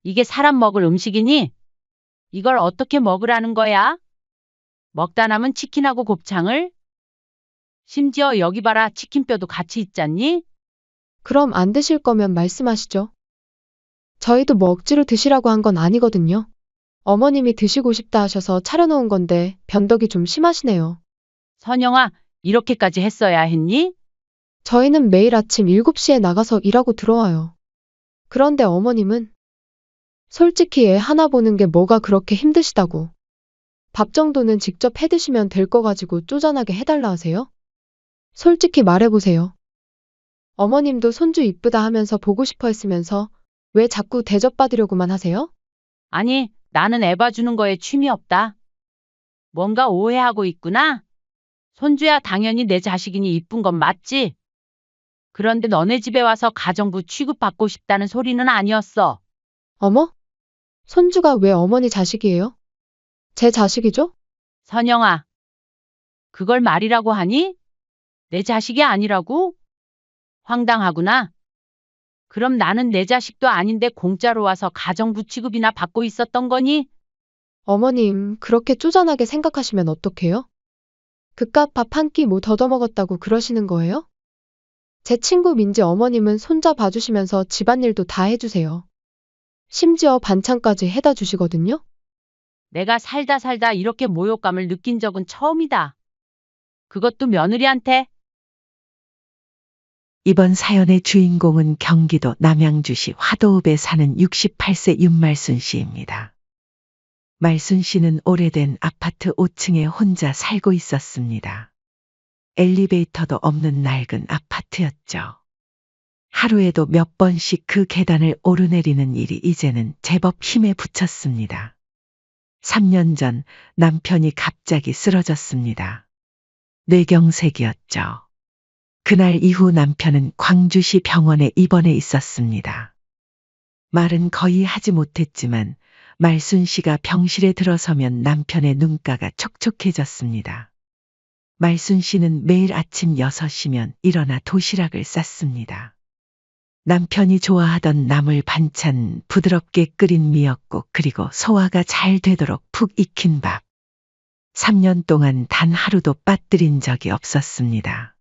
이게 사람 먹을 음식이니? 이걸 어떻게 먹으라는 거야? 먹다 남은 치킨하고 곱창을? 심지어 여기 봐라, 치킨뼈도 같이 있잖니? 그럼 안 드실 거면 말씀하시죠. 저희도 뭐 억지로 드시라고 한 건 아니거든요. 어머님이 드시고 싶다 하셔서 차려놓은 건데 변덕이 좀 심하시네요. 선영아, 이렇게까지 했어야 했니? 저희는 매일 아침 7시에 나가서 일하고 들어와요. 그런데 어머님은 솔직히 애 하나 보는 게 뭐가 그렇게 힘드시다고. 밥 정도는 직접 해 드시면 될 거 가지고 쪼잔하게 해달라 하세요? 솔직히 말해보세요. 어머님도 손주 이쁘다 하면서 보고 싶어 했으면서 왜 자꾸 대접받으려고만 하세요? 아니, 나는 애 봐주는 거에 취미 없다. 뭔가 오해하고 있구나? 손주야, 당연히 내 자식이니 이쁜 건 맞지? 그런데 너네 집에 와서 가정부 취급받고 싶다는 소리는 아니었어. 어머? 손주가 왜 어머니 자식이에요? 제 자식이죠? 선영아, 그걸 말이라고 하니? 내 자식이 아니라고? 황당하구나. 그럼 나는 내 자식도 아닌데 공짜로 와서 가정부 취급이나 받고 있었던 거니? 어머님, 그렇게 쪼잔하게 생각하시면 어떡해요? 그깟 밥 한 끼 뭐 더더먹었다고 그러시는 거예요? 제 친구 민지 어머님은 손자 봐주시면서 집안일도 다 해주세요. 심지어 반찬까지 해다 주시거든요? 내가 살다 이렇게 모욕감을 느낀 적은 처음이다. 그것도 며느리한테? 이번 사연의 주인공은 경기도 남양주시 화도읍에 사는 68세 윤말순 씨입니다. 말순 씨는 오래된 아파트 5층에 혼자 살고 있었습니다. 엘리베이터도 없는 낡은 아파트였죠. 하루에도 몇 번씩 그 계단을 오르내리는 일이 이제는 제법 힘에 부쳤습니다. 3년 전 남편이 갑자기 쓰러졌습니다. 뇌경색이었죠. 그날 이후 남편은 광주시 병원에 입원해 있었습니다. 말은 거의 하지 못했지만 말순 씨가 병실에 들어서면 남편의 눈가가 촉촉해졌습니다. 말순 씨는 매일 아침 6시면 일어나 도시락을 쌌습니다. 남편이 좋아하던 나물 반찬, 부드럽게 끓인 미역국, 그리고 소화가 잘 되도록 푹 익힌 밥. 3년 동안 단 하루도 빠뜨린 적이 없었습니다.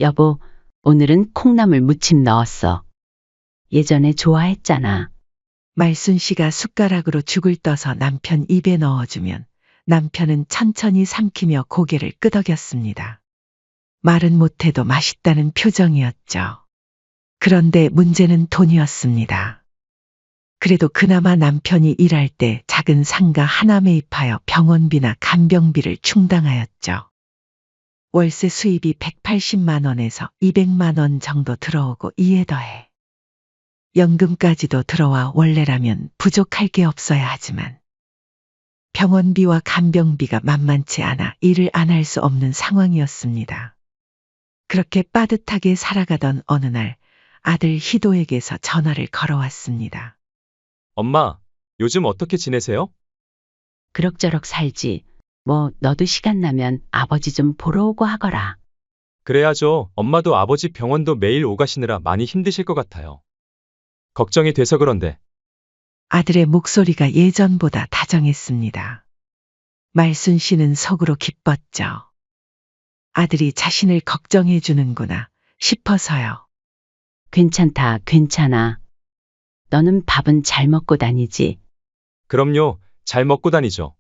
여보, 오늘은 콩나물 무침 넣었어. 예전에 좋아했잖아. 말순 씨가 숟가락으로 죽을 떠서 남편 입에 넣어주면 남편은 천천히 삼키며 고개를 끄덕였습니다. 말은 못해도 맛있다는 표정이었죠. 그런데 문제는 돈이었습니다. 그래도 그나마 남편이 일할 때 작은 상가 하나 매입하여 병원비나 간병비를 충당하였죠. 월세 수입이 180만 원에서 200만 원 정도 들어오고 이에 더해 연금까지도 들어와 원래라면 부족할 게 없어야 하지만 병원비와 간병비가 만만치 않아 일을 안 할 수 없는 상황이었습니다. 그렇게 빠듯하게 살아가던 어느 날 아들 희도에게서 전화를 걸어왔습니다. 엄마, 요즘 어떻게 지내세요? 그럭저럭 살지. 뭐 너도 시간 나면 아버지 좀 보러 오고 하거라. 그래야죠. 엄마도 아버지 병원도 매일 오가시느라 많이 힘드실 것 같아요. 걱정이 돼서 그런데. 아들의 목소리가 예전보다 다정했습니다. 말순 씨는 속으로 기뻤죠. 아들이 자신을 걱정해 주는구나 싶어서요. 괜찮다, 괜찮아. 너는 밥은 잘 먹고 다니지. 그럼요, 잘 먹고 다니죠.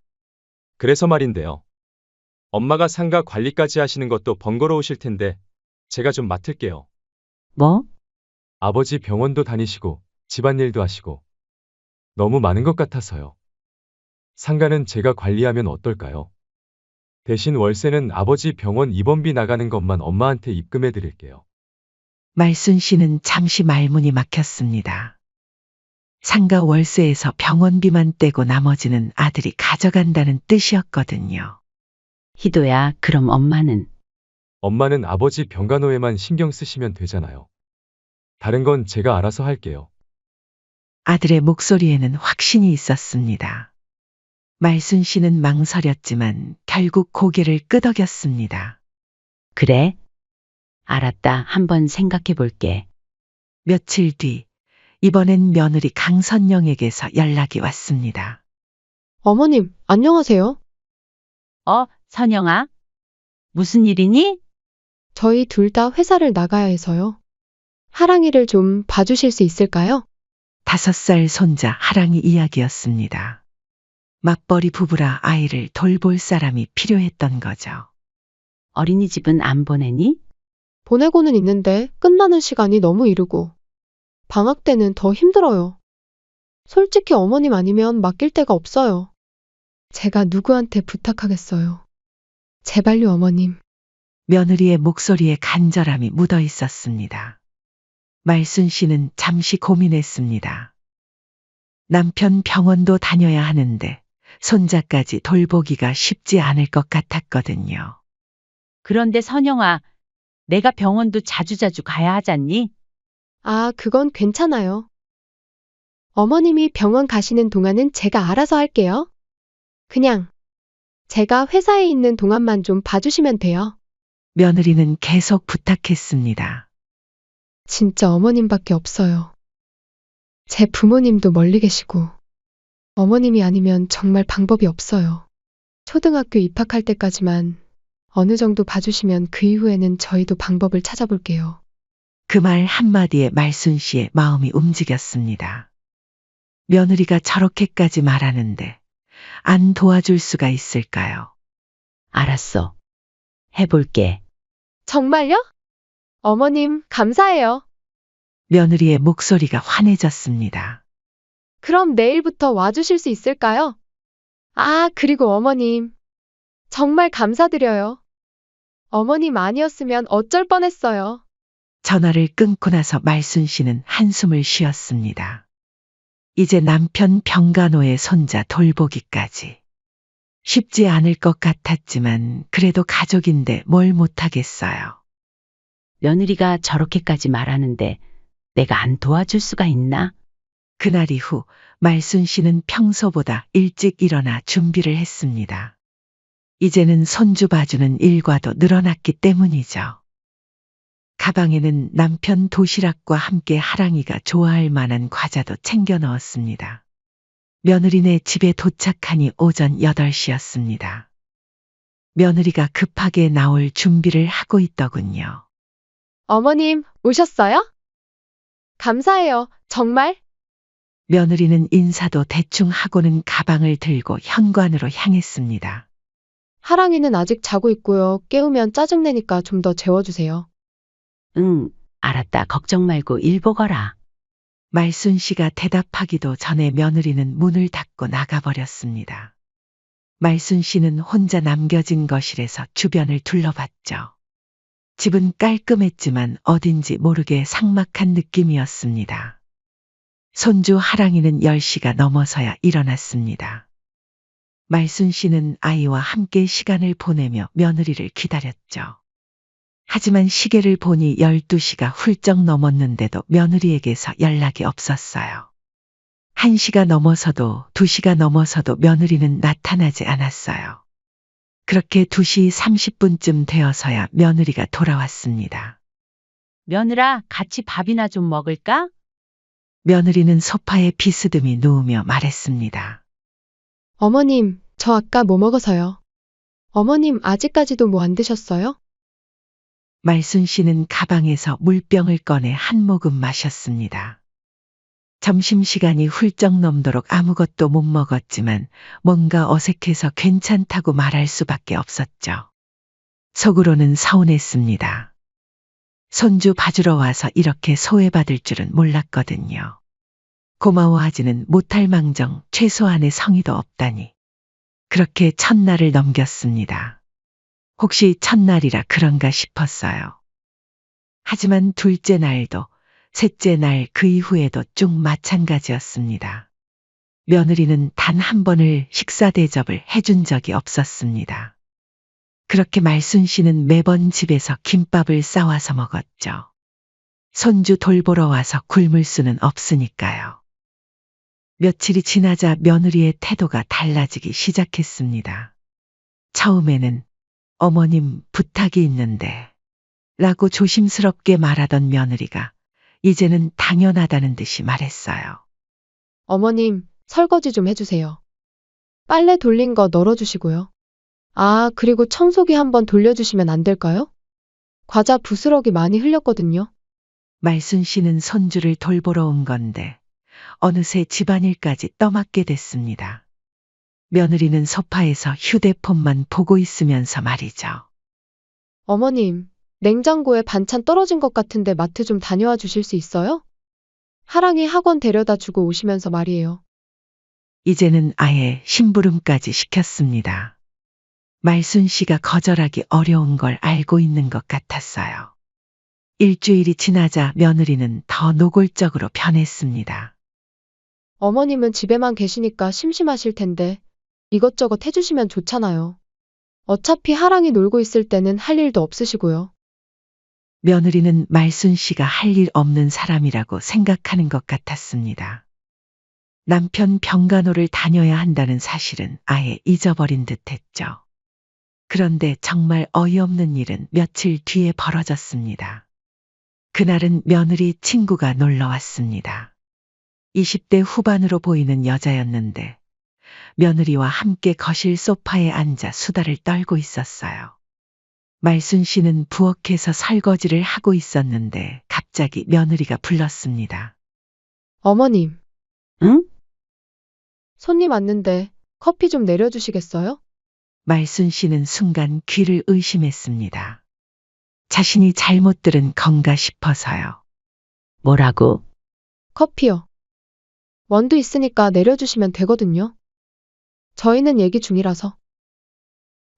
그래서 말인데요. 엄마가 상가 관리까지 하시는 것도 번거로우실 텐데 제가 좀 맡을게요. 뭐? 아버지 병원도 다니시고 집안일도 하시고 너무 많은 것 같아서요. 상가는 제가 관리하면 어떨까요? 대신 월세는 아버지 병원 입원비 나가는 것만 엄마한테 입금해 드릴게요. 말순 씨는 잠시 말문이 막혔습니다. 상가 월세에서 병원비만 떼고 나머지는 아들이 가져간다는 뜻이었거든요. 희도야, 그럼 엄마는? 엄마는 아버지 병간호에만 신경 쓰시면 되잖아요. 다른 건 제가 알아서 할게요. 아들의 목소리에는 확신이 있었습니다. 말순 씨는 망설였지만 결국 고개를 끄덕였습니다. 그래? 알았다. 한번 생각해 볼게. 며칠 뒤 이번엔 며느리 강선영에게서 연락이 왔습니다. 어머님, 안녕하세요. 선영아. 무슨 일이니? 저희 둘 다 회사를 나가야 해서요. 하랑이를 좀 봐주실 수 있을까요? 5살 손자 하랑이 이야기였습니다. 맞벌이 부부라 아이를 돌볼 사람이 필요했던 거죠. 어린이집은 안 보내니? 보내고는 있는데 끝나는 시간이 너무 이르고 방학 때는 더 힘들어요. 솔직히 어머님 아니면 맡길 데가 없어요. 제가 누구한테 부탁하겠어요. 제발요, 어머님. 며느리의 목소리에 간절함이 묻어 있었습니다. 말순 씨는 잠시 고민했습니다. 남편 병원도 다녀야 하는데 손자까지 돌보기가 쉽지 않을 것 같았거든요. 그런데 선영아, 내가 병원도 자주자주 가야 하잖니? 아, 그건 괜찮아요. 어머님이 병원 가시는 동안은 제가 알아서 할게요. 그냥 제가 회사에 있는 동안만 좀 봐주시면 돼요. 며느리는 계속 부탁했습니다. 진짜 어머님밖에 없어요. 제 부모님도 멀리 계시고 어머님이 아니면 정말 방법이 없어요. 초등학교 입학할 때까지만 어느 정도 봐주시면 그 이후에는 저희도 방법을 찾아볼게요. 그 말 한마디에 말순 씨의 마음이 움직였습니다. 며느리가 저렇게까지 말하는데 안 도와줄 수가 있을까요? 알았어. 해볼게. 정말요? 어머님, 감사해요. 며느리의 목소리가 환해졌습니다. 그럼 내일부터 와주실 수 있을까요? 아, 그리고 어머님. 정말 감사드려요. 어머님 아니었으면 어쩔 뻔했어요. 전화를 끊고 나서 말순 씨는 한숨을 쉬었습니다. 이제 남편 병간호의 손자 돌보기까지. 쉽지 않을 것 같았지만 그래도 가족인데 뭘 못하겠어요. 며느리가 저렇게까지 말하는데 내가 안 도와줄 수가 있나? 그날 이후 말순 씨는 평소보다 일찍 일어나 준비를 했습니다. 이제는 손주 봐주는 일과도 늘어났기 때문이죠. 가방에는 남편 도시락과 함께 하랑이가 좋아할 만한 과자도 챙겨 넣었습니다. 며느리네 집에 도착하니 오전 8시였습니다. 며느리가 급하게 나올 준비를 하고 있더군요. 어머님, 오셨어요? 감사해요. 정말? 며느리는 인사도 대충 하고는 가방을 들고 현관으로 향했습니다. 하랑이는 아직 자고 있고요. 깨우면 짜증내니까 좀 더 재워주세요. 응, 알았다. 걱정 말고 일 보거라. 말순 씨가 대답하기도 전에 며느리는 문을 닫고 나가버렸습니다. 말순 씨는 혼자 남겨진 거실에서 주변을 둘러봤죠. 집은 깔끔했지만 어딘지 모르게 삭막한 느낌이었습니다. 손주 하랑이는 10시가 넘어서야 일어났습니다. 말순 씨는 아이와 함께 시간을 보내며 며느리를 기다렸죠. 하지만 시계를 보니 12시가 훌쩍 넘었는데도 며느리에게서 연락이 없었어요. 1시가 넘어서도 2시가 넘어서도 며느리는 나타나지 않았어요. 그렇게 2시 30분쯤 되어서야 며느리가 돌아왔습니다. 며느라, 같이 밥이나 좀 먹을까? 며느리는 소파에 비스듬히 누우며 말했습니다. 어머님, 저 아까 뭐 먹어서요? 어머님 아직까지도 뭐 안 드셨어요? 말순 씨는 가방에서 물병을 꺼내 한 모금 마셨습니다. 점심시간이 훌쩍 넘도록 아무것도 못 먹었지만 뭔가 어색해서 괜찮다고 말할 수밖에 없었죠. 속으로는 서운했습니다. 손주 봐주러 와서 이렇게 소외받을 줄은 몰랐거든요. 고마워하지는 못할 망정 최소한의 성의도 없다니. 그렇게 첫날을 넘겼습니다. 혹시 첫날이라 그런가 싶었어요. 하지만 둘째 날도 셋째 날 그 이후에도 쭉 마찬가지였습니다. 며느리는 단 한 번을 식사 대접을 해준 적이 없었습니다. 그렇게 말순 씨는 매번 집에서 김밥을 싸와서 먹었죠. 손주 돌보러 와서 굶을 수는 없으니까요. 며칠이 지나자 며느리의 태도가 달라지기 시작했습니다. 처음에는 어머님 부탁이 있는데 라고 조심스럽게 말하던 며느리가 이제는 당연하다는 듯이 말했어요. 어머님, 설거지 좀 해주세요. 빨래 돌린 거 널어주시고요. 아, 그리고 청소기 한번 돌려주시면 안 될까요? 과자 부스러기 많이 흘렸거든요. 말순 씨는 손주를 돌보러 온 건데 어느새 집안일까지 떠맡게 됐습니다. 며느리는 소파에서 휴대폰만 보고 있으면서 말이죠. 어머님, 냉장고에 반찬 떨어진 것 같은데 마트 좀 다녀와 주실 수 있어요? 하랑이 학원 데려다 주고 오시면서 말이에요. 이제는 아예 심부름까지 시켰습니다. 말순 씨가 거절하기 어려운 걸 알고 있는 것 같았어요. 일주일이 지나자 며느리는 더 노골적으로 변했습니다. 어머님은 집에만 계시니까 심심하실 텐데 이것저것 해주시면 좋잖아요. 어차피 하랑이 놀고 있을 때는 할 일도 없으시고요. 며느리는 말순 씨가 할 일 없는 사람이라고 생각하는 것 같았습니다. 남편 병간호를 다녀야 한다는 사실은 아예 잊어버린 듯 했죠. 그런데 정말 어이없는 일은 며칠 뒤에 벌어졌습니다. 그날은 며느리 친구가 놀러 왔습니다. 20대 후반으로 보이는 여자였는데 며느리와 함께 거실 소파에 앉아 수다를 떨고 있었어요. 말순 씨는 부엌에서 설거지를 하고 있었는데 갑자기 며느리가 불렀습니다. 어머님, 응? 손님 왔는데 커피 좀 내려주시겠어요? 말순 씨는 순간 귀를 의심했습니다. 자신이 잘못 들은 건가 싶어서요. 뭐라고? 커피요. 원두 있으니까 내려주시면 되거든요. 저희는 얘기 중이라서.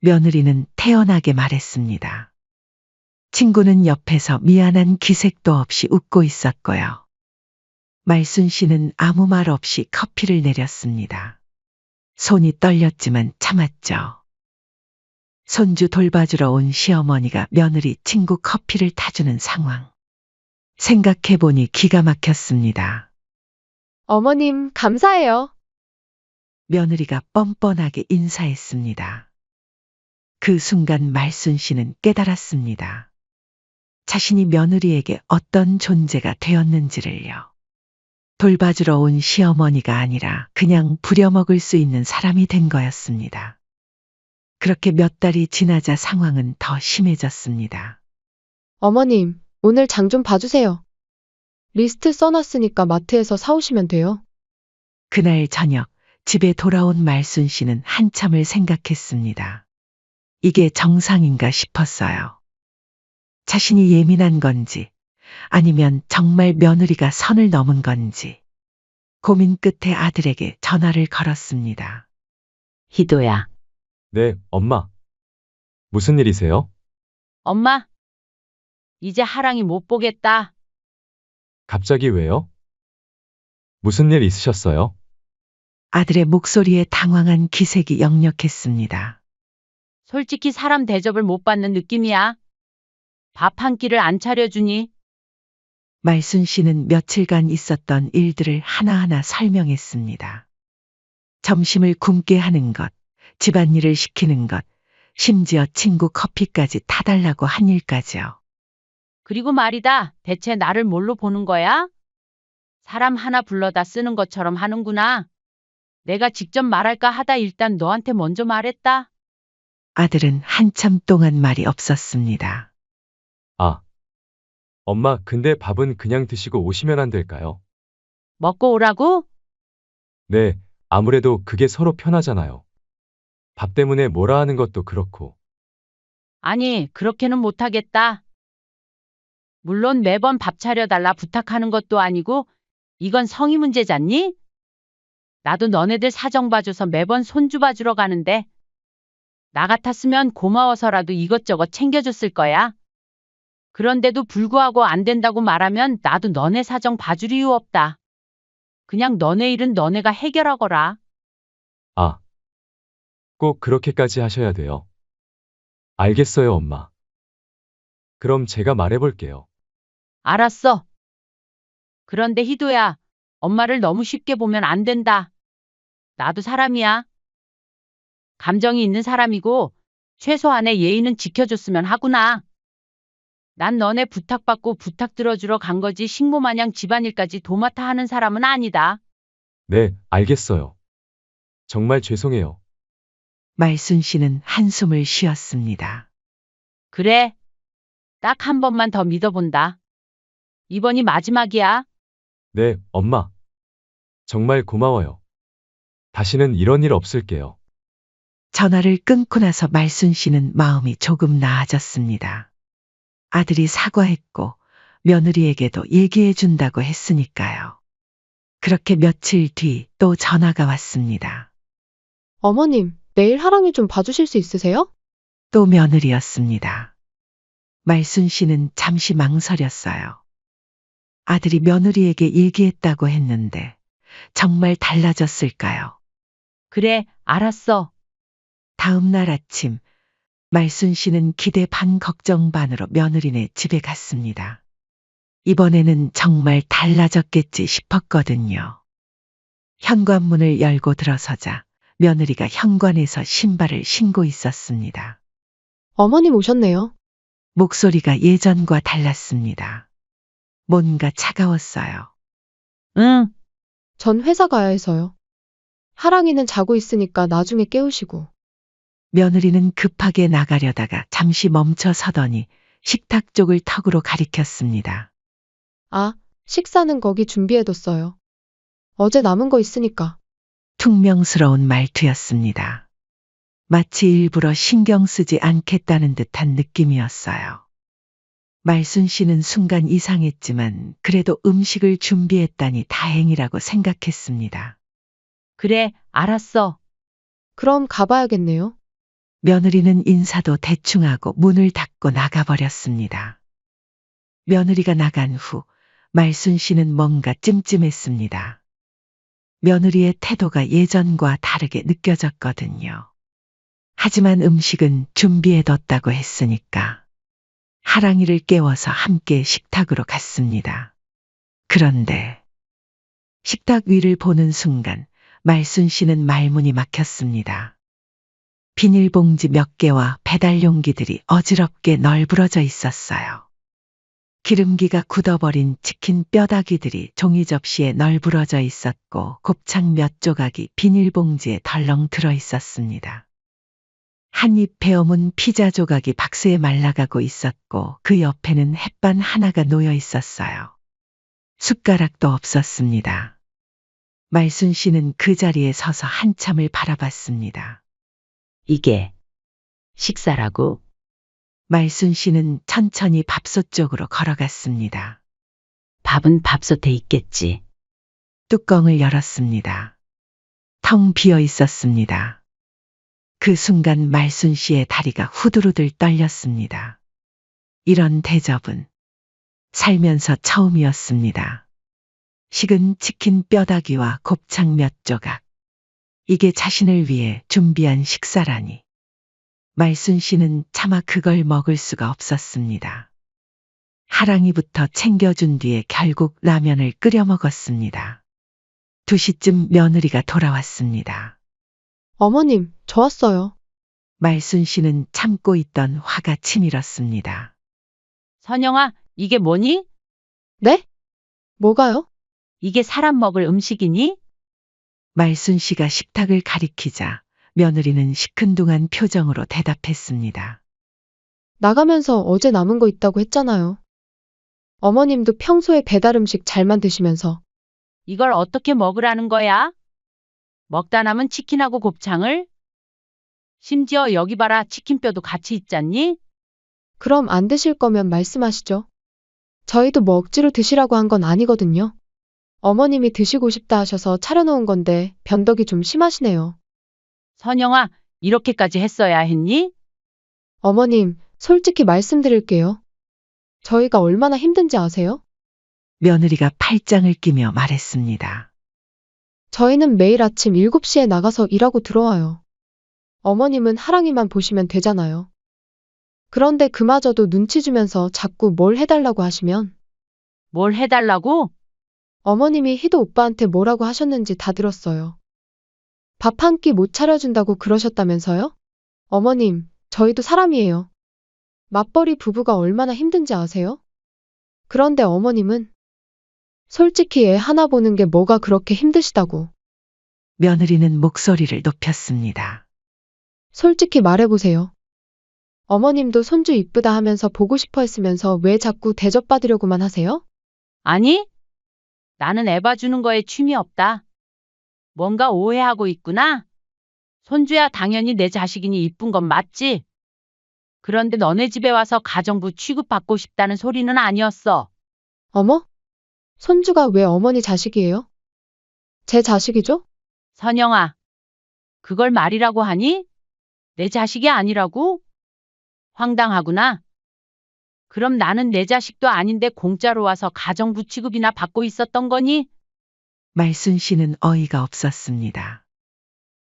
며느리는 태연하게 말했습니다. 친구는 옆에서 미안한 기색도 없이 웃고 있었고요. 말순 씨는 아무 말 없이 커피를 내렸습니다. 손이 떨렸지만 참았죠. 손주 돌봐주러 온 시어머니가 며느리 친구 커피를 타주는 상황. 생각해보니 기가 막혔습니다. 어머님, 감사해요. 며느리가 뻔뻔하게 인사했습니다. 그 순간 말순 씨는 깨달았습니다. 자신이 며느리에게 어떤 존재가 되었는지를요. 돌봐주러 온 시어머니가 아니라 그냥 부려먹을 수 있는 사람이 된 거였습니다. 그렇게 몇 달이 지나자 상황은 더 심해졌습니다. 어머님, 오늘 장 좀 봐주세요. 리스트 써놨으니까 마트에서 사오시면 돼요. 그날 저녁 집에 돌아온 말순 씨는 한참을 생각했습니다. 이게 정상인가 싶었어요. 자신이 예민한 건지 아니면 정말 며느리가 선을 넘은 건지 고민 끝에 아들에게 전화를 걸었습니다. 희도야. 네, 엄마. 무슨 일이세요? 엄마, 이제 하랑이 못 보겠다. 갑자기 왜요? 무슨 일 있으셨어요? 아들의 목소리에 당황한 기색이 역력했습니다. 솔직히 사람 대접을 못 받는 느낌이야. 밥 한 끼를 안 차려주니. 말순 씨는 며칠간 있었던 일들을 하나하나 설명했습니다. 점심을 굶게 하는 것, 집안일을 시키는 것, 심지어 친구 커피까지 타달라고 한 일까지요. 그리고 말이다. 대체 나를 뭘로 보는 거야? 사람 하나 불러다 쓰는 것처럼 하는구나. 내가 직접 말할까 하다 일단 너한테 먼저 말했다. 아들은 한참 동안 말이 없었습니다. 아, 엄마, 근데 밥은 그냥 드시고 오시면 안 될까요? 먹고 오라고? 네, 아무래도 그게 서로 편하잖아요. 밥 때문에 뭐라 하는 것도 그렇고. 아니, 그렇게는 못하겠다. 물론 매번 밥 차려달라 부탁하는 것도 아니고 이건 성의 문제잖니? 나도 너네들 사정 봐줘서 매번 손주 봐주러 가는데 나 같았으면 고마워서라도 이것저것 챙겨줬을 거야. 그런데도 불구하고 안 된다고 말하면 나도 너네 사정 봐줄 이유 없다. 그냥 너네 일은 너네가 해결하거라. 아, 꼭 그렇게까지 하셔야 돼요. 알겠어요, 엄마. 그럼 제가 말해볼게요. 알았어. 그런데 희도야, 엄마를 너무 쉽게 보면 안 된다. 나도 사람이야. 감정이 있는 사람이고 최소한의 예의는 지켜줬으면 하구나. 난 너네 부탁받고 부탁 들어주러 간 거지 식모 마냥 집안일까지 도맡아 하는 사람은 아니다. 네, 알겠어요. 정말 죄송해요. 말순 씨는 한숨을 쉬었습니다. 그래. 딱 한 번만 더 믿어본다. 이번이 마지막이야. 네, 엄마. 정말 고마워요. 다시는 이런 일 없을게요. 전화를 끊고 나서 말순 씨는 마음이 조금 나아졌습니다. 아들이 사과했고 며느리에게도 얘기해 준다고 했으니까요. 그렇게 며칠 뒤 또 전화가 왔습니다. 어머님, 내일 하랑이 좀 봐주실 수 있으세요? 또 며느리였습니다. 말순 씨는 잠시 망설였어요. 아들이 며느리에게 얘기했다고 했는데 정말 달라졌을까요? 그래, 알았어. 다음 날 아침 말순 씨는 기대 반 걱정 반으로 며느리네 집에 갔습니다. 이번에는 정말 달라졌겠지 싶었거든요. 현관문을 열고 들어서자 며느리가 현관에서 신발을 신고 있었습니다. 어머님 오셨네요. 목소리가 예전과 달랐습니다. 뭔가 차가웠어요. 응, 전 회사 가야 해서요. 하랑이는 자고 있으니까 나중에 깨우시고. 며느리는 급하게 나가려다가 잠시 멈춰 서더니 식탁 쪽을 턱으로 가리켰습니다. 아, 식사는 거기 준비해뒀어요. 어제 남은 거 있으니까. 퉁명스러운 말투였습니다. 마치 일부러 신경 쓰지 않겠다는 듯한 느낌이었어요. 말순 씨는 순간 이상했지만 그래도 음식을 준비했다니 다행이라고 생각했습니다. 그래, 알았어. 그럼 가봐야겠네요. 며느리는 인사도 대충 하고 문을 닫고 나가버렸습니다. 며느리가 나간 후 말순 씨는 뭔가 찜찜했습니다. 며느리의 태도가 예전과 다르게 느껴졌거든요. 하지만 음식은 준비해뒀다고 했으니까 하랑이를 깨워서 함께 식탁으로 갔습니다. 그런데 식탁 위를 보는 순간 말순 씨는 말문이 막혔습니다. 비닐봉지 몇 개와 배달 용기들이 어지럽게 널브러져 있었어요. 기름기가 굳어버린 치킨 뼈다귀들이 종이 접시에 널브러져 있었고 곱창 몇 조각이 비닐봉지에 덜렁 들어 있었습니다. 한 입 베어문 피자 조각이 박스에 말라가고 있었고 그 옆에는 햇반 하나가 놓여 있었어요. 숟가락도 없었습니다. 말순 씨는 그 자리에 서서 한참을 바라봤습니다. 이게 식사라고? 말순 씨는 천천히 밥솥 쪽으로 걸어갔습니다. 밥은 밥솥에 있겠지. 뚜껑을 열었습니다. 텅 비어 있었습니다. 그 순간 말순 씨의 다리가 후들후들 떨렸습니다. 이런 대접은 살면서 처음이었습니다. 식은 치킨 뼈다귀와 곱창 몇 조각. 이게 자신을 위해 준비한 식사라니. 말순 씨는 차마 그걸 먹을 수가 없었습니다. 하랑이부터 챙겨준 뒤에 결국 라면을 끓여 먹었습니다. 2시쯤 며느리가 돌아왔습니다. 어머님, 저 왔어요. 말순 씨는 참고 있던 화가 치밀었습니다. 선영아, 이게 뭐니? 네? 뭐가요? 이게 사람 먹을 음식이니? 말순 씨가 식탁을 가리키자 며느리는 시큰둥한 표정으로 대답했습니다. 나가면서 어제 남은 거 있다고 했잖아요. 어머님도 평소에 배달 음식 잘만 드시면서. 이걸 어떻게 먹으라는 거야? 먹다 남은 치킨하고 곱창을? 심지어 여기 봐라, 치킨뼈도 같이 있잖니? 그럼 안 드실 거면 말씀하시죠. 저희도 뭐 억지로 드시라고 한 건 아니거든요. 어머님이 드시고 싶다 하셔서 차려놓은 건데 변덕이 좀 심하시네요. 선영아, 이렇게까지 했어야 했니? 어머님, 솔직히 말씀드릴게요. 저희가 얼마나 힘든지 아세요? 며느리가 팔짱을 끼며 말했습니다. 저희는 매일 아침 7시에 나가서 일하고 들어와요. 어머님은 하랑이만 보시면 되잖아요. 그런데 그마저도 눈치 주면서 자꾸 뭘 해달라고 하시면 뭘 해달라고? 어머님이 희도 오빠한테 뭐라고 하셨는지 다 들었어요. 밥 한 끼 못 차려준다고 그러셨다면서요? 어머님, 저희도 사람이에요. 맞벌이 부부가 얼마나 힘든지 아세요? 그런데 어머님은 솔직히 애 하나 보는 게 뭐가 그렇게 힘드시다고. 며느리는 목소리를 높였습니다. 솔직히 말해보세요. 어머님도 손주 이쁘다 하면서 보고 싶어 했으면서 왜 자꾸 대접받으려고만 하세요? 아니, 나는 애 봐주는 거에 취미 없다. 뭔가 오해하고 있구나. 손주야 당연히 내 자식이니 이쁜 건 맞지? 그런데 너네 집에 와서 가정부 취급받고 싶다는 소리는 아니었어. 어머? 손주가 왜 어머니 자식이에요? 제 자식이죠? 선영아, 그걸 말이라고 하니? 내 자식이 아니라고? 황당하구나. 그럼 나는 내 자식도 아닌데 공짜로 와서 가정부 취급이나 받고 있었던 거니? 말순 씨는 어이가 없었습니다.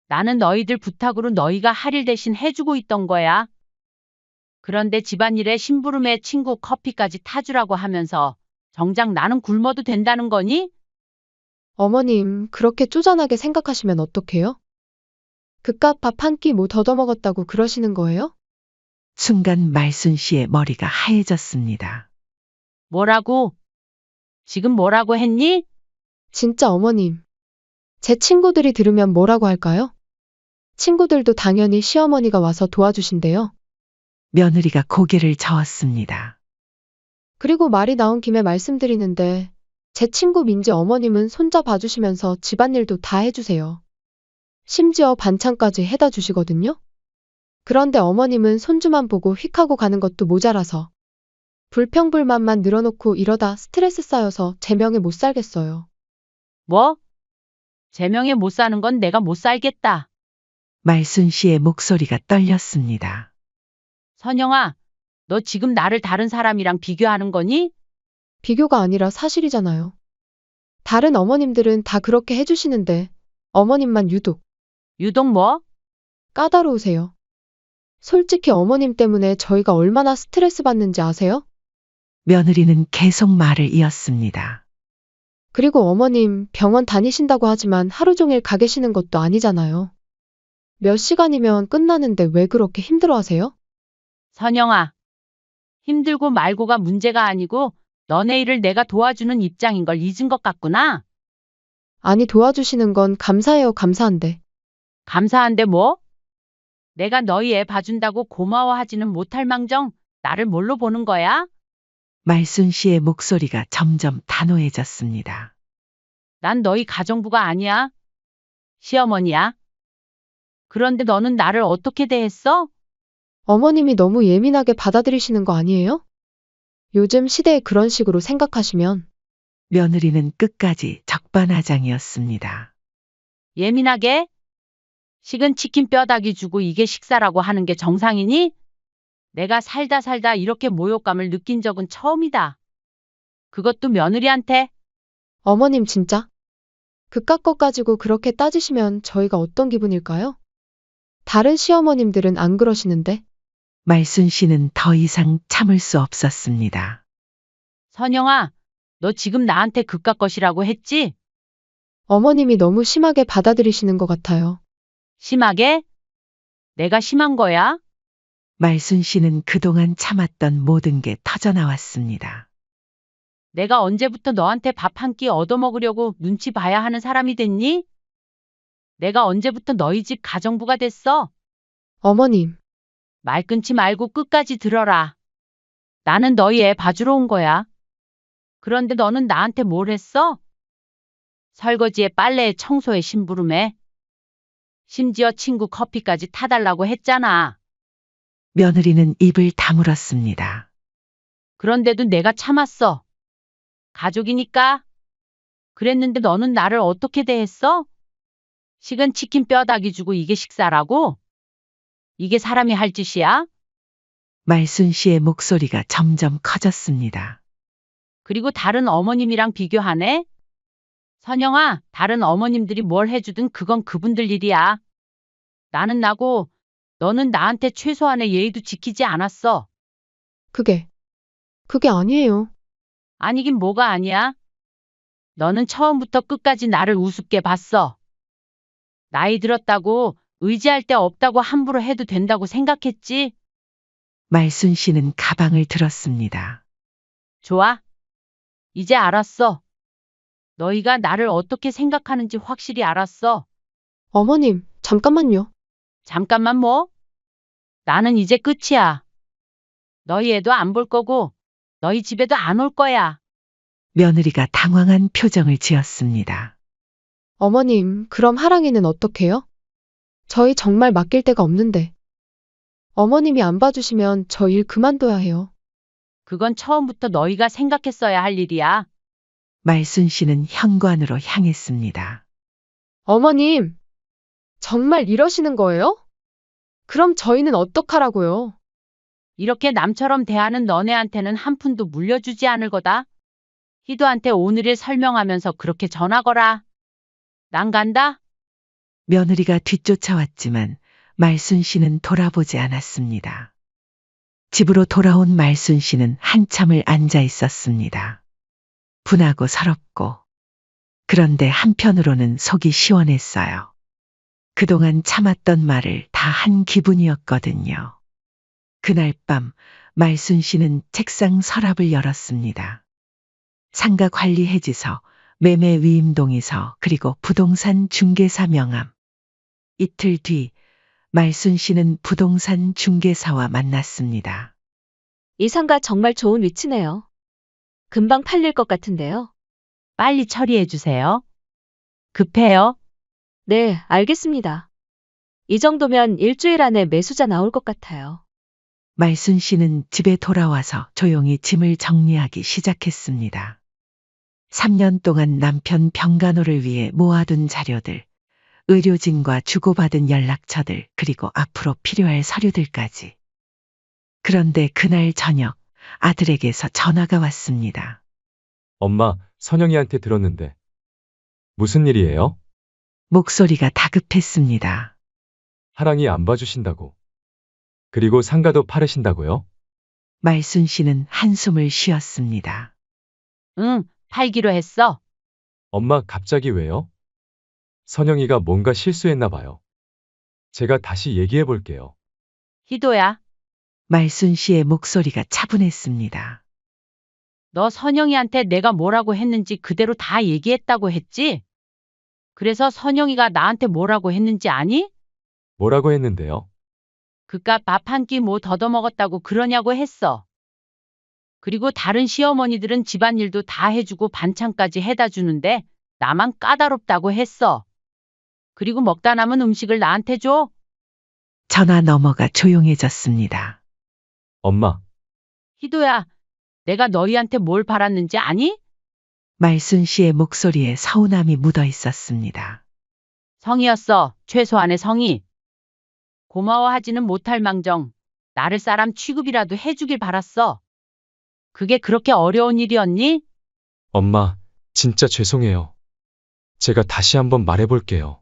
나는 너희들 부탁으로 너희가 할 일 대신 해주고 있던 거야. 그런데 집안일에 심부름에 친구 커피까지 타주라고 하면서 정작 나는 굶어도 된다는 거니? 어머님, 그렇게 쪼잔하게 생각하시면 어떡해요? 그깟 밥 한 끼 뭐 더더먹었다고 그러시는 거예요? 순간 말순 씨의 머리가 하얘졌습니다. 뭐라고? 지금 뭐라고 했니? 진짜 어머님. 제 친구들이 들으면 뭐라고 할까요? 친구들도 당연히 시어머니가 와서 도와주신대요. 며느리가 고개를 저었습니다. 그리고 말이 나온 김에 말씀드리는데, 제 친구 민지 어머님은 손자 봐주시면서 집안일도 다 해주세요. 심지어 반찬까지 해다 주시거든요? 그런데 어머님은 손주만 보고 휙 하고 가는 것도 모자라서 불평불만만 늘어놓고 이러다 스트레스 쌓여서 제 명에 못 살겠어요. 뭐? 제명에 못 사는 건 내가 못 살겠다. 말순 씨의 목소리가 떨렸습니다. 선영아, 너 지금 나를 다른 사람이랑 비교하는 거니? 비교가 아니라 사실이잖아요. 다른 어머님들은 다 그렇게 해주시는데 어머님만 유독 유독 뭐? 까다로우세요. 솔직히 어머님 때문에 저희가 얼마나 스트레스 받는지 아세요? 며느리는 계속 말을 이었습니다. 그리고 어머님 병원 다니신다고 하지만 하루 종일 가 계시는 것도 아니잖아요. 몇 시간이면 끝나는데 왜 그렇게 힘들어 하세요? 선영아, 힘들고 말고가 문제가 아니고 너네 일을 내가 도와주는 입장인 걸 잊은 것 같구나. 아니 도와주시는 건 감사해요 감사한데. 감사한데 뭐? 내가 너희 애 봐준다고 고마워하지는 못할 망정 나를 뭘로 보는 거야? 말순 씨의 목소리가 점점 단호해졌습니다. 난 너희 가정부가 아니야. 시어머니야. 그런데 너는 나를 어떻게 대했어? 어머님이 너무 예민하게 받아들이시는 거 아니에요? 요즘 시대에 그런 식으로 생각하시면 며느리는 끝까지 적반하장이었습니다. 예민하게? 식은 치킨 뼈다귀 주고 이게 식사라고 하는 게 정상이니? 내가 살다 이렇게 모욕감을 느낀 적은 처음이다. 그것도 며느리한테? 어머님 진짜? 그깟 것 가지고 그렇게 따지시면 저희가 어떤 기분일까요? 다른 시어머님들은 안 그러시는데 말순 씨는 더 이상 참을 수 없었습니다. 선영아, 너 지금 나한테 그깟 것이라고 했지? 어머님이 너무 심하게 받아들이시는 것 같아요. 심하게? 내가 심한 거야? 말순 씨는 그동안 참았던 모든 게 터져나왔습니다. 내가 언제부터 너한테 밥 한 끼 얻어먹으려고 눈치 봐야 하는 사람이 됐니? 내가 언제부터 너희 집 가정부가 됐어? 어머님, 말 끊지 말고 끝까지 들어라. 나는 너희 애 봐주러 온 거야. 그런데 너는 나한테 뭘 했어? 설거지에 빨래에 청소에 심부름에. 심지어 친구 커피까지 타달라고 했잖아. 며느리는 입을 다물었습니다. 그런데도 내가 참았어. 가족이니까. 그랬는데 너는 나를 어떻게 대했어? 식은 치킨 뼈다귀 주고 이게 식사라고? 이게 사람이 할 짓이야? 말순 씨의 목소리가 점점 커졌습니다. 그리고 다른 어머님이랑 비교하네? 선영아, 다른 어머님들이 뭘 해주든 그건 그분들 일이야. 나는 나고 너는 나한테 최소한의 예의도 지키지 않았어. 그게 아니에요. 아니긴 뭐가 아니야. 너는 처음부터 끝까지 나를 우습게 봤어. 나이 들었다고 의지할 데 없다고 함부로 해도 된다고 생각했지? 말순 씨는 가방을 들었습니다. 좋아. 이제 알았어. 너희가 나를 어떻게 생각하는지 확실히 알았어. 어머님, 잠깐만요. 잠깐만 뭐? 나는 이제 끝이야. 너희 애도 안 볼 거고, 너희 집에도 안 올 거야. 며느리가 당황한 표정을 지었습니다. 어머님, 그럼 하랑이는 어떡해요? 저희 정말 맡길 데가 없는데. 어머님이 안 봐주시면 저 일 그만둬야 해요. 그건 처음부터 너희가 생각했어야 할 일이야. 말순 씨는 현관으로 향했습니다. 어머님, 정말 이러시는 거예요? 그럼 저희는 어떡하라고요? 이렇게 남처럼 대하는 너네한테는 한 푼도 물려주지 않을 거다. 희도한테 오늘 일 설명하면서 그렇게 전하거라. 난 간다. 며느리가 뒤쫓아왔지만 말순 씨는 돌아보지 않았습니다. 집으로 돌아온 말순 씨는 한참을 앉아 있었습니다. 분하고 서럽고. 그런데 한편으로는 속이 시원했어요. 그동안 참았던 말을 다 한 기분이었거든요. 그날 밤 말순 씨는 책상 서랍을 열었습니다. 상가 관리 해지서, 매매 위임 동의서, 그리고 부동산 중개사 명함. 이틀 뒤 말순 씨는 부동산 중개사와 만났습니다. 이 상가 정말 좋은 위치네요. 금방 팔릴 것 같은데요. 빨리 처리해 주세요. 급해요. 네, 알겠습니다. 이 정도면 일주일 안에 매수자 나올 것 같아요. 말순 씨는 집에 돌아와서 조용히 짐을 정리하기 시작했습니다. 3년 동안 남편 병간호를 위해 모아둔 자료들, 의료진과 주고받은 연락처들, 그리고 앞으로 필요할 서류들까지. 그런데 그날 저녁 아들에게서 전화가 왔습니다. 엄마, 선영이한테 들었는데. 무슨 일이에요? 목소리가 다급했습니다. 하랑이 안 봐주신다고. 그리고 상가도 팔으신다고요? 말순 씨는 한숨을 쉬었습니다. 응, 팔기로 했어. 엄마, 갑자기 왜요? 선영이가 뭔가 실수했나 봐요. 제가 다시 얘기해 볼게요. 희도야, 말순 씨의 목소리가 차분했습니다. 너 선영이한테 내가 뭐라고 했는지 그대로 다 얘기했다고 했지? 그래서 선영이가 나한테 뭐라고 했는지 아니? 뭐라고 했는데요? 그깟 밥 한 끼 뭐 더더먹었다고 그러냐고 했어. 그리고 다른 시어머니들은 집안일도 다 해주고 반찬까지 해다 주는데 나만 까다롭다고 했어. 그리고 먹다 남은 음식을 나한테 줘? 전화 너머가 조용해졌습니다. 엄마, 희도야, 내가 너희한테 뭘 바랐는지 아니? 말순 씨의 목소리에 서운함이 묻어 있었습니다. 성이었어, 최소한의 성의. 고마워하지는 못할 망정, 나를 사람 취급이라도 해주길 바랐어. 그게 그렇게 어려운 일이었니? 엄마, 진짜 죄송해요. 제가 다시 한번 말해 볼게요.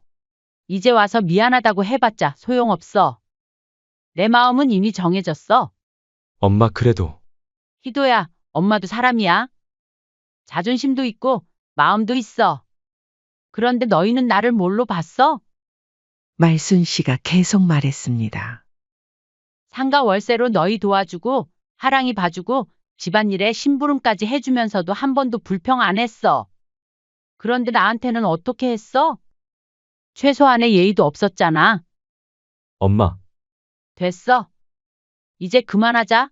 이제 와서 미안하다고 해봤자 소용없어. 내 마음은 이미 정해졌어. 엄마, 그래도. 희도야, 엄마도 사람이야. 자존심도 있고 마음도 있어. 그런데 너희는 나를 뭘로 봤어? 말순 씨가 계속 말했습니다. 상가 월세로 너희 도와주고 하랑이 봐주고 집안일에 심부름까지 해주면서도 한 번도 불평 안 했어. 그런데 나한테는 어떻게 했어? 최소한의 예의도 없었잖아. 엄마, 됐어. 이제 그만하자.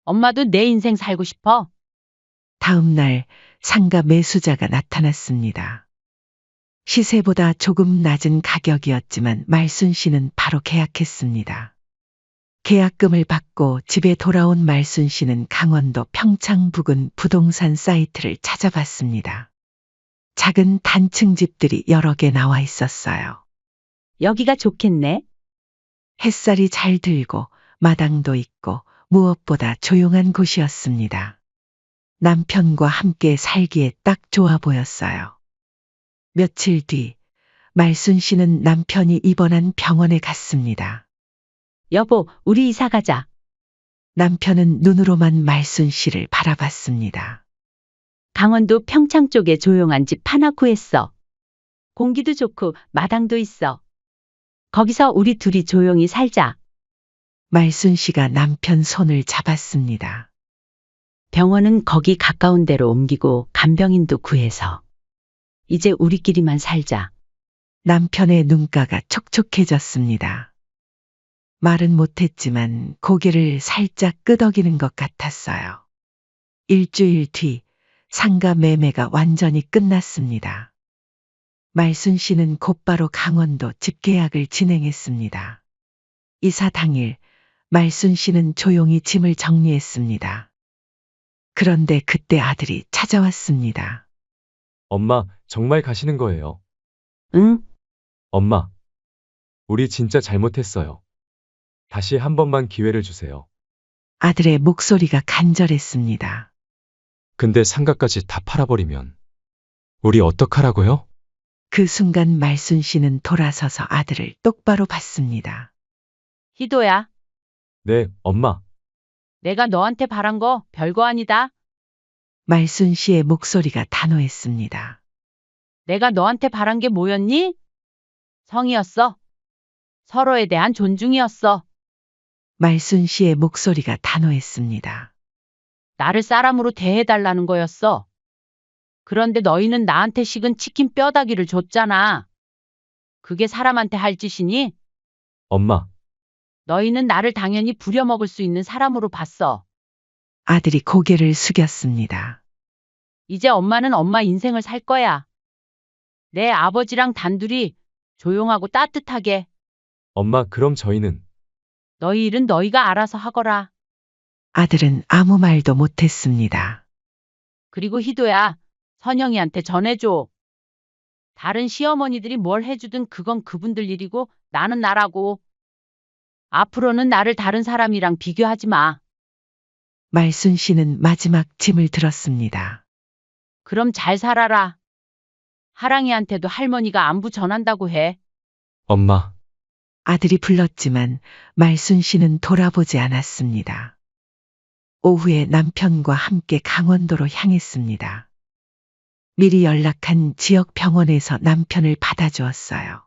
엄마도 내 인생 살고 싶어. 다음 날 상가 매수자가 나타났습니다. 시세보다 조금 낮은 가격이었지만 말순 씨는 바로 계약했습니다. 계약금을 받고 집에 돌아온 말순 씨는 강원도 평창 부근 부동산 사이트를 찾아봤습니다. 작은 단층 집들이 여러 개 나와 있었어요. 여기가 좋겠네. 햇살이 잘 들고 마당도 있고 무엇보다 조용한 곳이었습니다. 남편과 함께 살기에 딱 좋아 보였어요. 며칠 뒤 말순 씨는 남편이 입원한 병원에 갔습니다. 여보, 우리 이사 가자. 남편은 눈으로만 말순 씨를 바라봤습니다. 강원도 평창 쪽에 조용한 집 하나 구했어. 공기도 좋고 마당도 있어. 거기서 우리 둘이 조용히 살자. 말순 씨가 남편 손을 잡았습니다. 병원은 거기 가까운 데로 옮기고 간병인도 구해서. 이제 우리끼리만 살자. 남편의 눈가가 촉촉해졌습니다. 말은 못했지만 고개를 살짝 끄덕이는 것 같았어요. 일주일 뒤 상가 매매가 완전히 끝났습니다. 말순 씨는 곧바로 강원도 집계약을 진행했습니다. 이사 당일 말순 씨는 조용히 짐을 정리했습니다. 그런데 그때 아들이 찾아왔습니다. 엄마, 정말 가시는 거예요? 응? 엄마, 우리 진짜 잘못했어요. 다시 한 번만 기회를 주세요. 아들의 목소리가 간절했습니다. 근데 상가까지 다 팔아버리면 우리 어떡하라고요? 그 순간 말순 씨는 돌아서서 아들을 똑바로 봤습니다. 희도야, 네, 엄마. 내가 너한테 바란 거 별거 아니다. 말순 씨의 목소리가 단호했습니다. 내가 너한테 바란 게 뭐였니? 성이었어. 서로에 대한 존중이었어. 말순 씨의 목소리가 단호했습니다. 나를 사람으로 대해달라는 거였어. 그런데 너희는 나한테 식은 치킨 뼈다귀를 줬잖아. 그게 사람한테 할 짓이니? 엄마, 너희는 나를 당연히 부려먹을 수 있는 사람으로 봤어. 아들이 고개를 숙였습니다. 이제 엄마는 엄마 인생을 살 거야. 내 아버지랑 단둘이 조용하고 따뜻하게. 엄마, 그럼 저희는 너희 일은 너희가 알아서 하거라. 아들은 아무 말도 못했습니다. 그리고 희도야, 선영이한테 전해줘. 다른 시어머니들이 뭘 해주든 그건 그분들 일이고 나는 나라고. 앞으로는 나를 다른 사람이랑 비교하지 마. 말순 씨는 마지막 짐을 들었습니다. 그럼 잘 살아라. 하랑이한테도 할머니가 안부 전한다고 해. 엄마, 아들이 불렀지만 말순 씨는 돌아보지 않았습니다. 오후에 남편과 함께 강원도로 향했습니다. 미리 연락한 지역 병원에서 남편을 받아주었어요.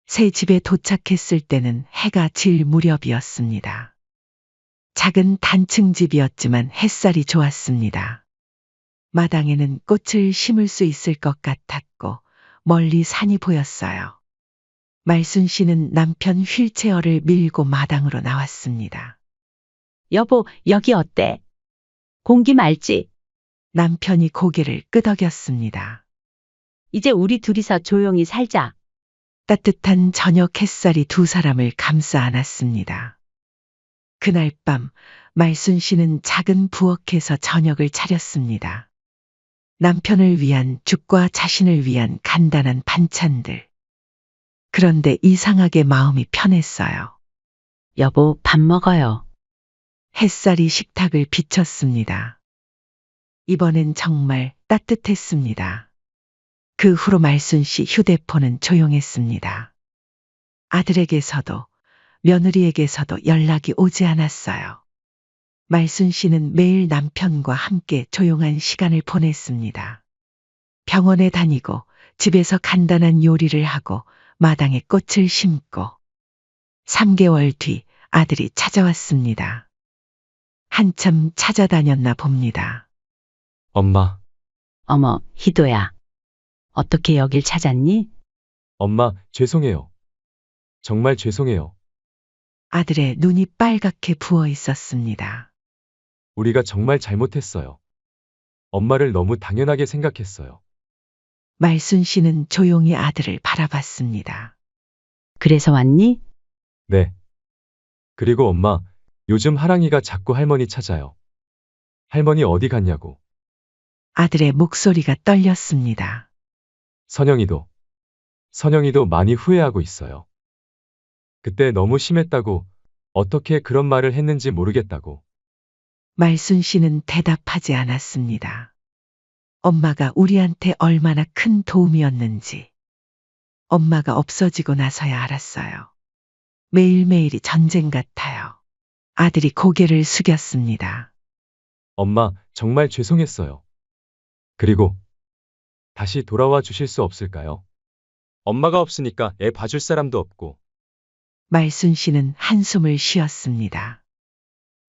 새 집에 도착했을 때는 해가 질 무렵이었습니다. 작은 단층 집이었지만 햇살이 좋았습니다. 마당에는 꽃을 심을 수 있을 것 같았고 멀리 산이 보였어요. 말순 씨는 남편 휠체어를 밀고 마당으로 나왔습니다. 여보, 여기 어때? 공기 맑지? 남편이 고개를 끄덕였습니다. 이제 우리 둘이서 조용히 살자. 따뜻한 저녁 햇살이 두 사람을 감싸 안았습니다. 그날 밤 말순 씨는 작은 부엌에서 저녁을 차렸습니다. 남편을 위한 죽과 자신을 위한 간단한 반찬들. 그런데 이상하게 마음이 편했어요. 여보, 밥 먹어요. 햇살이 식탁을 비쳤습니다. 이번엔 정말 따뜻했습니다. 그 후로 말순 씨 휴대폰은 조용했습니다. 아들에게서도 며느리에게서도 연락이 오지 않았어요. 말순 씨는 매일 남편과 함께 조용한 시간을 보냈습니다. 병원에 다니고 집에서 간단한 요리를 하고 마당에 꽃을 심고 3개월 뒤 아들이 찾아왔습니다. 한참 찾아다녔나 봅니다. 엄마, 어머, 희도야. 어떻게 여길 찾았니? 엄마, 죄송해요. 정말 죄송해요. 아들의 눈이 빨갛게 부어 있었습니다. 우리가 정말 잘못했어요. 엄마를 너무 당연하게 생각했어요. 말순 씨는 조용히 아들을 바라봤습니다. 그래서 왔니? 네. 그리고 엄마, 요즘 하랑이가 자꾸 할머니 찾아요. 할머니 어디 갔냐고. 아들의 목소리가 떨렸습니다. 선영이도 많이 후회하고 있어요. 그때 너무 심했다고, 어떻게 그런 말을 했는지 모르겠다고. 말순 씨는 대답하지 않았습니다. 엄마가 우리한테 얼마나 큰 도움이었는지. 엄마가 없어지고 나서야 알았어요. 매일매일이 전쟁 같아요. 아들이 고개를 숙였습니다. 엄마, 정말 죄송했어요. 그리고 다시 돌아와 주실 수 없을까요? 엄마가 없으니까 애 봐줄 사람도 없고. 말순 씨는 한숨을 쉬었습니다.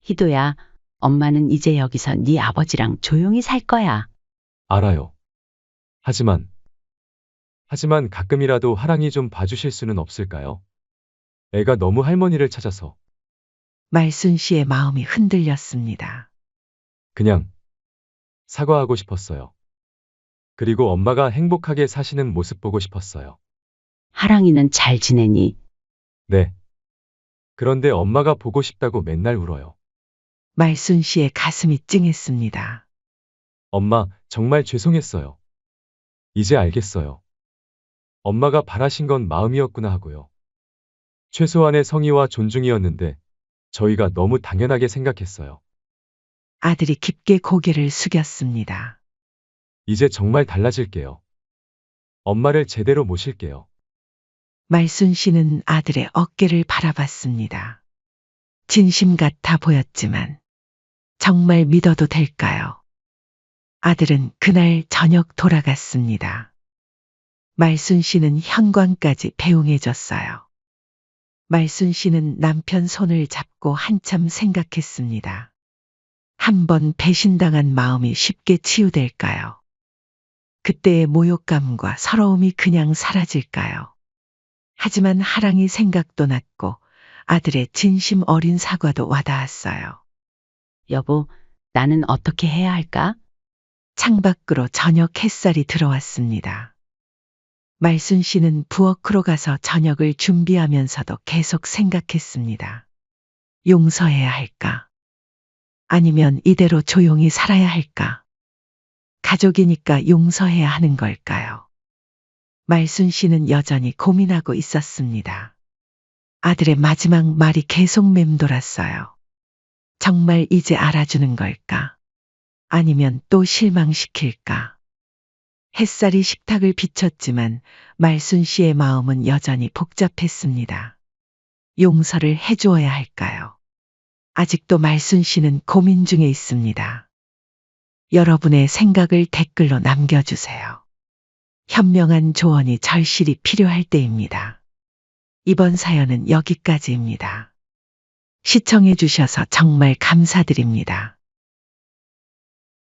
희도야, 엄마는 이제 여기서 네 아버지랑 조용히 살 거야. 알아요. 하지만 가끔이라도 하랑이 좀 봐주실 수는 없을까요? 애가 너무 할머니를 찾아서 말순 씨의 마음이 흔들렸습니다. 그냥 사과하고 싶었어요. 그리고 엄마가 행복하게 사시는 모습 보고 싶었어요. 하랑이는 잘 지내니? 네. 그런데 엄마가 보고 싶다고 맨날 울어요. 말순 씨의 가슴이 찡했습니다. 엄마, 정말 죄송했어요. 이제 알겠어요. 엄마가 바라신 건 마음이었구나 하고요. 최소한의 성의와 존중이었는데 저희가 너무 당연하게 생각했어요. 아들이 깊게 고개를 숙였습니다. 이제 정말 달라질게요. 엄마를 제대로 모실게요. 말순 씨는 아들의 어깨를 바라봤습니다. 진심 같아 보였지만 정말 믿어도 될까요? 아들은 그날 저녁 돌아갔습니다. 말순 씨는 현관까지 배웅해줬어요. 말순 씨는 남편 손을 잡고 한참 생각했습니다. 한 번 배신당한 마음이 쉽게 치유될까요? 그때의 모욕감과 서러움이 그냥 사라질까요? 하지만 하랑이 생각도 났고 아들의 진심 어린 사과도 와닿았어요. 여보, 나는 어떻게 해야 할까? 창밖으로 저녁 햇살이 들어왔습니다. 말순 씨는 부엌으로 가서 저녁을 준비하면서도 계속 생각했습니다. 용서해야 할까? 아니면 이대로 조용히 살아야 할까? 가족이니까 용서해야 하는 걸까요? 말순 씨는 여전히 고민하고 있었습니다. 아들의 마지막 말이 계속 맴돌았어요. 정말 이제 알아주는 걸까? 아니면 또 실망시킬까? 햇살이 식탁을 비췄지만 말순 씨의 마음은 여전히 복잡했습니다. 용서를 해주어야 할까요? 아직도 말순 씨는 고민 중에 있습니다. 여러분의 생각을 댓글로 남겨주세요. 현명한 조언이 절실히 필요할 때입니다. 이번 사연은 여기까지입니다. 시청해 주셔서 정말 감사드립니다.